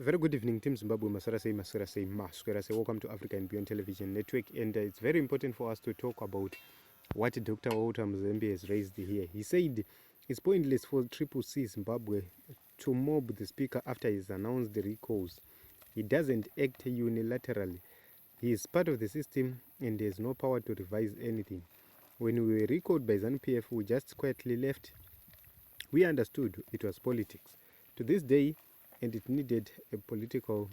Very good evening, Team Zimbabwe. Maswera say, welcome to Africa and Beyond Television Network. And it's very important for us to talk about what Dr. Mzembi has raised here. He said it's pointless for CCC Zimbabwe to mob the speaker after he's announced the recalls. He doesn't act unilaterally. He is part of the system and he has no power to revise anything. When we were recalled by ZANU-PF, we just quietly left. We understood it was politics. To this day, and it needed a political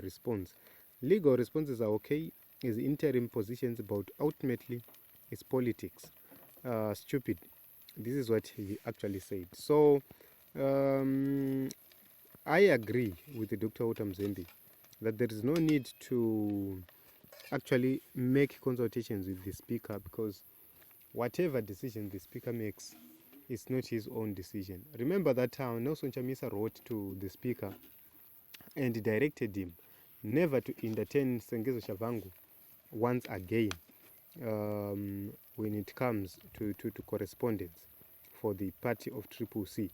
response. Legal responses are okay as interim positions, but ultimately it's politics. Stupid. This is what he actually said. So I agree with Dr. Mzembi that there is no need to actually make consultations with the speaker, because whatever decision the speaker makes, it's not his own decision. Remember that Nelson Chamisa wrote to the speaker and directed him never to entertain Sengezo Shavangu once again when it comes to correspondence for the party of CCC.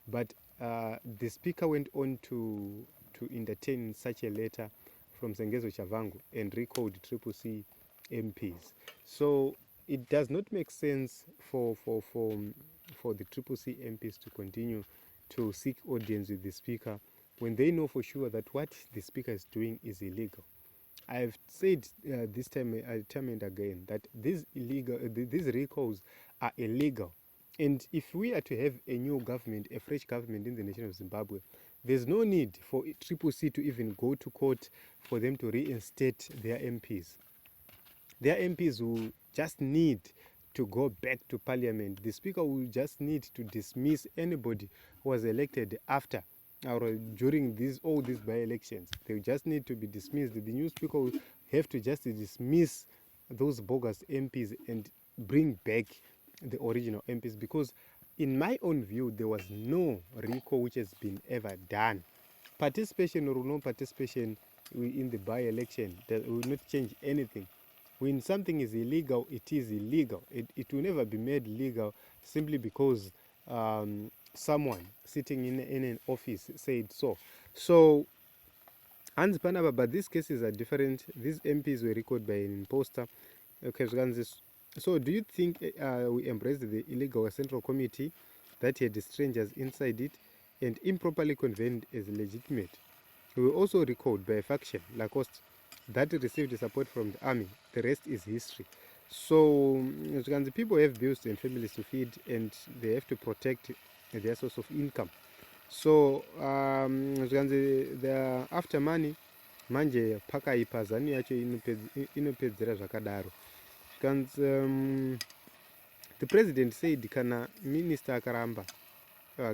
But the speaker went on to entertain such a letter from Sengezo Shavangu and recalled CCC MPs. So it does not make sense for the CCC MPs to continue to seek audience with the speaker when they know for sure that what the speaker is doing is illegal. I've said this time and again that these recalls are illegal. And if we are to have a new government, a fresh government in the nation of Zimbabwe, there's no need for CCC to even go to court for them to reinstate their MPs. Their MPs will just need to go back to parliament. The speaker will just need to dismiss anybody who was elected after or during all these by-elections. They just need to be dismissed. The new speaker will have to just dismiss those bogus MPs and bring back the original MPs, because in my own view, there was no recall which has been ever done. Participation or no participation in the by-election that will not change anything. When something is illegal, it is illegal. It will never be made legal simply because someone sitting in an office said so. So, but these cases are different. These MPs were recalled by an imposter. Okay, so do you think we embraced the illegal Central Committee that had strangers inside it and improperly convened as legitimate? We were also recalled by a faction, Lacoste, that received support from the army. The rest is history. So the people have bills and families to feed, and they have to protect their source of income. So the after money manje pakaipa zanu yacho inopedzera zvakadaro. The president said kana minister akaramba,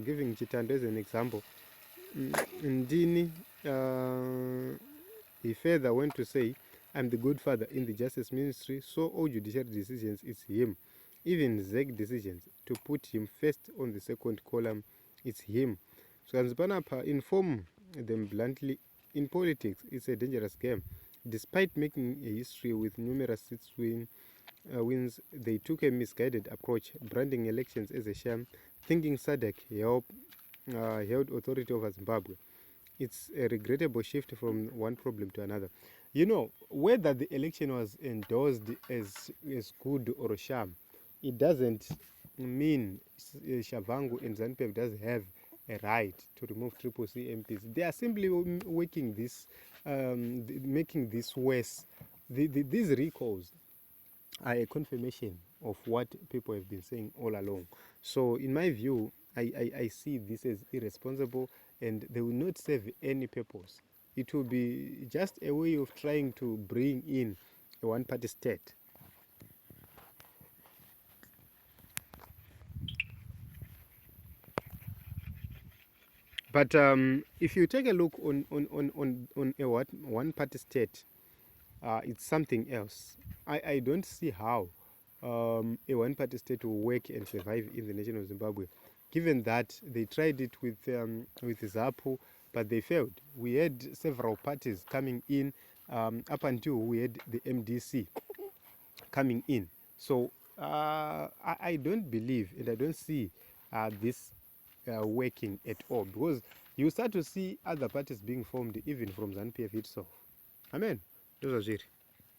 giving Chitando as an example, ndini he further went to say, I'm the good father in the justice ministry, so all judicial decisions, it's him. Even ZEG decisions, to put him first on the second column, it's him. So Kanzipanapa inform them bluntly, in politics, it's a dangerous game. Despite making a history with numerous seats wins, they took a misguided approach, branding elections as a sham, thinking SADC held authority over Zimbabwe. It's a regrettable shift from one problem to another. You know, whether the election was endorsed as good or a sham, it doesn't mean Shavangu and ZANU-PF does have a right to remove CCC MPs. They are simply making this worse. These recalls are a confirmation of what people have been saying all along. So in my view, I see this as irresponsible, and they will not serve any purpose. It will be just a way of trying to bring in a one-party state. But if you take a look on a one-party state, it's something else. I don't see how a one-party state will work and survive in the nation of Zimbabwe, given that they tried it with ZAPU, but they failed. We had several parties coming in up until we had the MDC coming in. So I don't believe and I don't see this working at all, because you start to see other parties being formed even from ZANU-PF itself. Amen. Those are it.